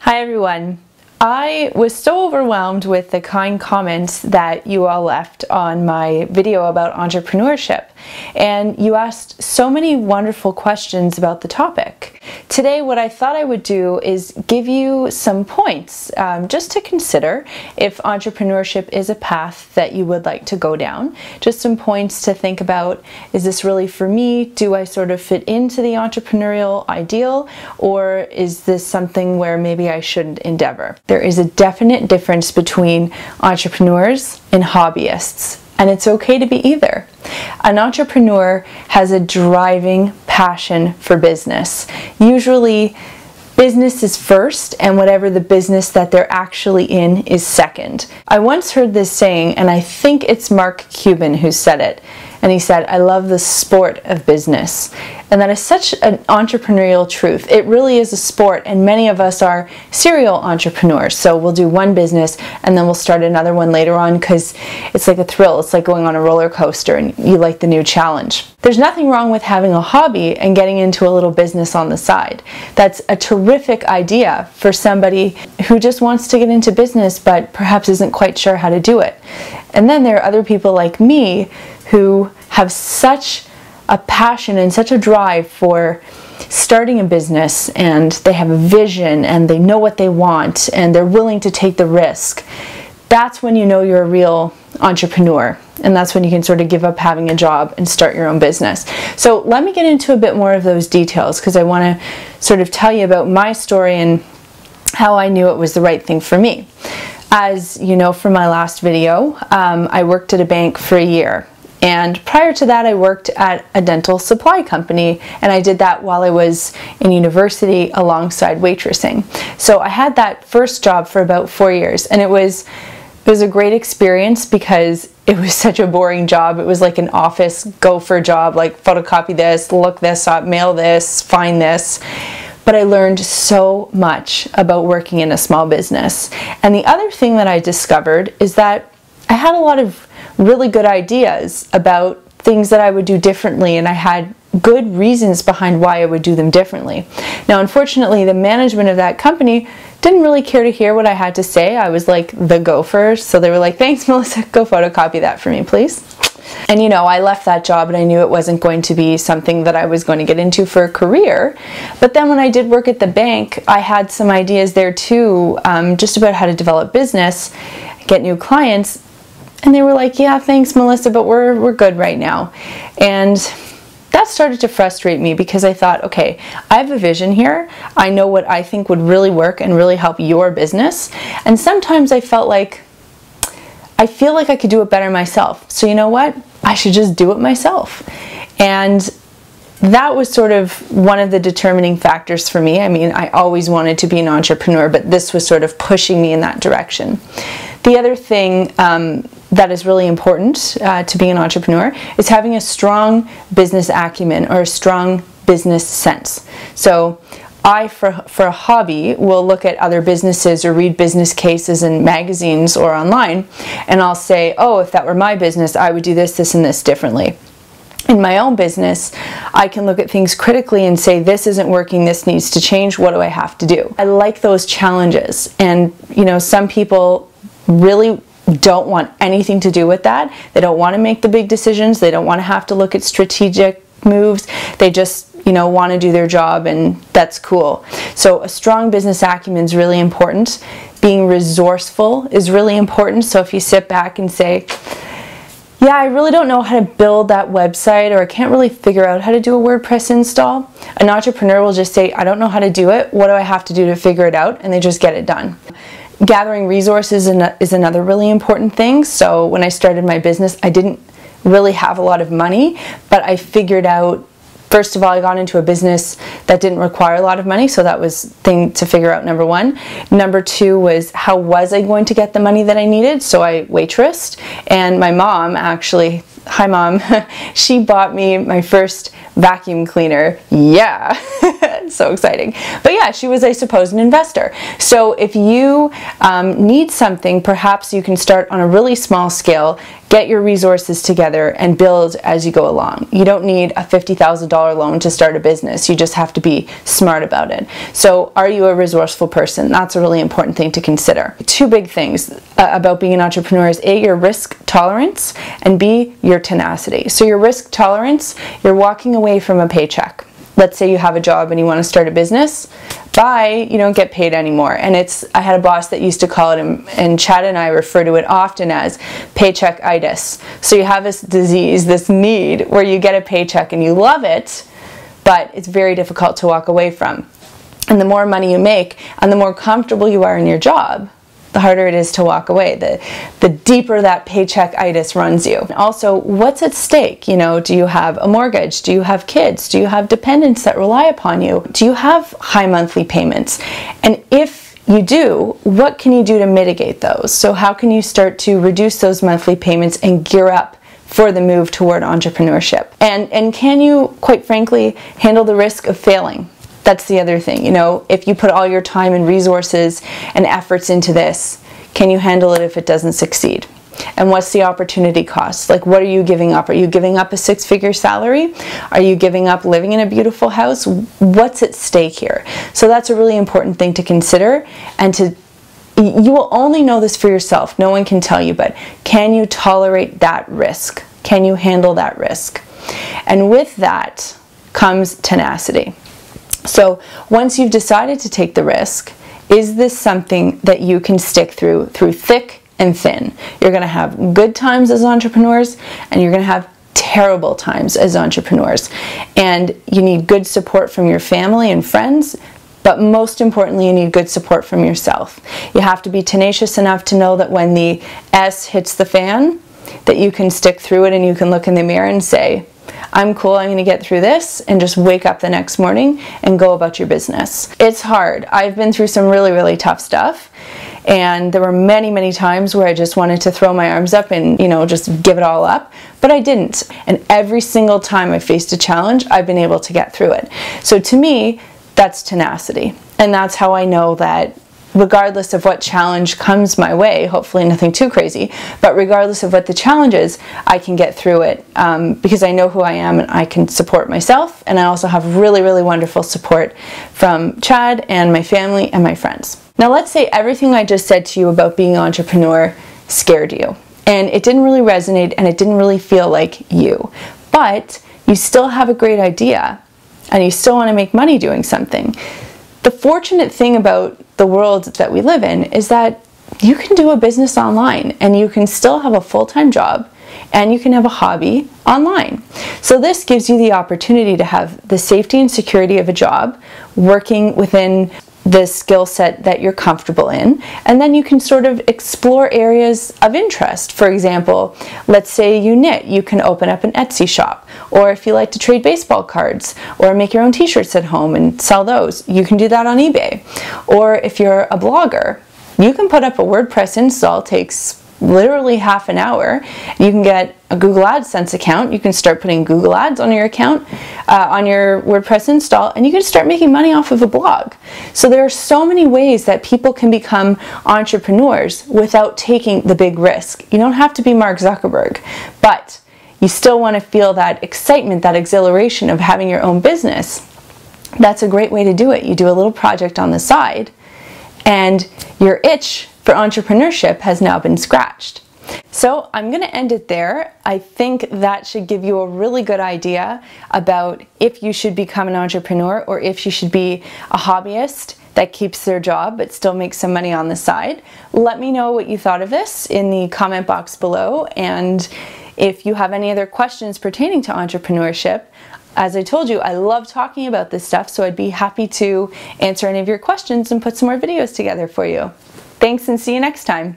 Hi everyone. I was so overwhelmed with the kind comments that you all left on my video about entrepreneurship, and you asked so many wonderful questions about the topic. Today what I thought I would do is give you some points just to consider if entrepreneurship is a path that you would like to go down. Just some points to think about. Is this really for me? Do I sort of fit into the entrepreneurial ideal, or is this something where maybe I shouldn't endeavor? There is a definite difference between entrepreneurs and hobbyists, and it's okay to be either. An entrepreneur has a driving passion for business. Usually business is first, and whatever the business that they're actually in is second. I once heard this saying, and I think it's Mark Cuban who said it, and he said, "I love the sport of business." And that is such an entrepreneurial truth. It really is a sport, and many of us are serial entrepreneurs. So we'll do one business and then we'll start another one later on because it's like a thrill. It's like going on a roller coaster and you like the new challenge. There's nothing wrong with having a hobby and getting into a little business on the side. That's a terrific idea for somebody who just wants to get into business but perhaps isn't quite sure how to do it. And then there are other people like me who have such a passion and such a drive for starting a business, and they have a vision and they know what they want and they're willing to take the risk. That's when you know you're a real entrepreneur, and that's when you can sort of give up having a job and start your own business. So let me get into a bit more of those details because I want to sort of tell you about my story and how I knew it was the right thing for me. As you know from my last video, I worked at a bank for a year. And prior to that, I worked at a dental supply company, and I did that while I was in university alongside waitressing. So I had that first job for about 4 years, and it was a great experience because it was such a boring job. It was like an office gopher job, like photocopy this, look this up, mail this, find this. But I learned so much about working in a small business. And the other thing that I discovered is that I had a lot of really good ideas about things that I would do differently, and I had good reasons behind why I would do them differently. Now, unfortunately, the management of that company didn't really care to hear what I had to say. I was like the gopher, so they were like, "Thanks, Melissa, go photocopy that for me, please." And you know, I left that job and I knew it wasn't going to be something that I was going to get into for a career. But then when I did work at the bank, I had some ideas there too, just about how to develop business, get new clients. And they were like, "Yeah, thanks, Melissa, but we're good right now." And that started to frustrate me because I thought, okay, I have a vision here. I know what I think would really work and really help your business. And sometimes I felt like, I feel like I could do it better myself. So you know what? I should just do it myself. And that was sort of one of the determining factors for me. I mean, I always wanted to be an entrepreneur, but this was sort of pushing me in that direction. The other thing that is really important to being an entrepreneur is having a strong business acumen or a strong business sense. So I, for a hobby, will look at other businesses or read business cases in magazines or online, and I'll say, oh, if that were my business, I would do this, this, and this differently. In my own business, I can look at things critically and say, this isn't working, this needs to change, what do I have to do? I like those challenges, and you know, some people really don't want anything to do with that. They don't want to make the big decisions. They don't want to have to look at strategic moves. They just, you know, want to do their job, and that's cool. So a strong business acumen is really important. Being resourceful is really important. So if you sit back and say, yeah, I really don't know how to build that website, or I can't really figure out how to do a WordPress install, an entrepreneur will just say, I don't know how to do it. What do I have to do to figure it out? And they just get it done. Gathering resources is another really important thing. So when I started my business, I didn't really have a lot of money, but I figured out, first of all, I got into a business that didn't require a lot of money, so that was thing to figure out, number one. Number two was, how was I going to get the money that I needed? So I waitressed, and my mom actually, hi Mom, she bought me my first vacuum cleaner. Yeah. So exciting. But yeah, she was, I suppose, an investor. So if you need something, perhaps you can start on a really small scale, get your resources together, and build as you go along. You don't need a $50,000 loan to start a business. You just have to be smart about it. So are you a resourceful person? That's a really important thing to consider. Two big things about being an entrepreneur is A, your risk tolerance, and B, your tenacity. So your risk tolerance, you're walking away from a paycheck. Let's say you have a job and you want to start a business. Bye, you don't get paid anymore. And I had a boss that used to call it, and Chad and I refer to it often as paycheck-itis. So you have this disease, this need, where you get a paycheck and you love it, but it's very difficult to walk away from. And the more money you make and the more comfortable you are in your job, the harder it is to walk away, the deeper that paycheck-itis runs you. Also, what's at stake? You know, do you have a mortgage? Do you have kids? Do you have dependents that rely upon you? Do you have high monthly payments? And if you do, what can you do to mitigate those? So how can you start to reduce those monthly payments and gear up for the move toward entrepreneurship? And can you, quite frankly, handle the risk of failing? That's the other thing, you know, if you put all your time and resources and efforts into this, can you handle it if it doesn't succeed? And what's the opportunity cost? Like, what are you giving up? Are you giving up a six-figure salary? Are you giving up living in a beautiful house? What's at stake here? So that's a really important thing to consider, and you will only know this for yourself. No one can tell you, but can you tolerate that risk? Can you handle that risk? And with that comes tenacity. So once you've decided to take the risk, is this something that you can stick through thick and thin? You're going to have good times as entrepreneurs, and you're going to have terrible times as entrepreneurs. And you need good support from your family and friends, but most importantly, you need good support from yourself. You have to be tenacious enough to know that when the S hits the fan, that you can stick through it and you can look in the mirror and say, I'm cool, I'm going to get through this, and just wake up the next morning and go about your business. It's hard. I've been through some really, really tough stuff, and there were many, many times where I just wanted to throw my arms up and, you know, just give it all up, but I didn't. And every single time I faced a challenge, I've been able to get through it. So to me, that's tenacity. And that's how I know that regardless of what challenge comes my way, hopefully nothing too crazy, but regardless of what the challenge is, I can get through it because I know who I am and I can support myself, and I also have really, really wonderful support from Chad and my family and my friends. Now let's say everything I just said to you about being an entrepreneur scared you, and it didn't really resonate and it didn't really feel like you, but you still have a great idea and you still want to make money doing something. The fortunate thing about the world that we live in is that you can do a business online, and you can still have a full-time job, and you can have a hobby online. So this gives you the opportunity to have the safety and security of a job, working within the skill set that you're comfortable in, and then you can sort of explore areas of interest. For example, let's say you knit, you can open up an Etsy shop, or if you like to trade baseball cards or make your own t-shirts at home and sell those, you can do that on eBay. Or if you're a blogger, you can put up a WordPress install, takes literally half an hour. You can get a Google AdSense account, you can start putting Google ads on your account, on your WordPress install, and you can start making money off of a blog. So there are so many ways that people can become entrepreneurs without taking the big risk. You don't have to be Mark Zuckerberg, but you still want to feel that excitement, that exhilaration of having your own business. That's a great way to do it. You do a little project on the side, and your itch for entrepreneurship has now been scratched. So I'm going to end it there. I think that should give you a really good idea about if you should become an entrepreneur or if you should be a hobbyist that keeps their job but still makes some money on the side. Let me know what you thought of this in the comment box below, and if you have any other questions pertaining to entrepreneurship. As I told you, I love talking about this stuff, so I'd be happy to answer any of your questions and put some more videos together for you. Thanks, and see you next time.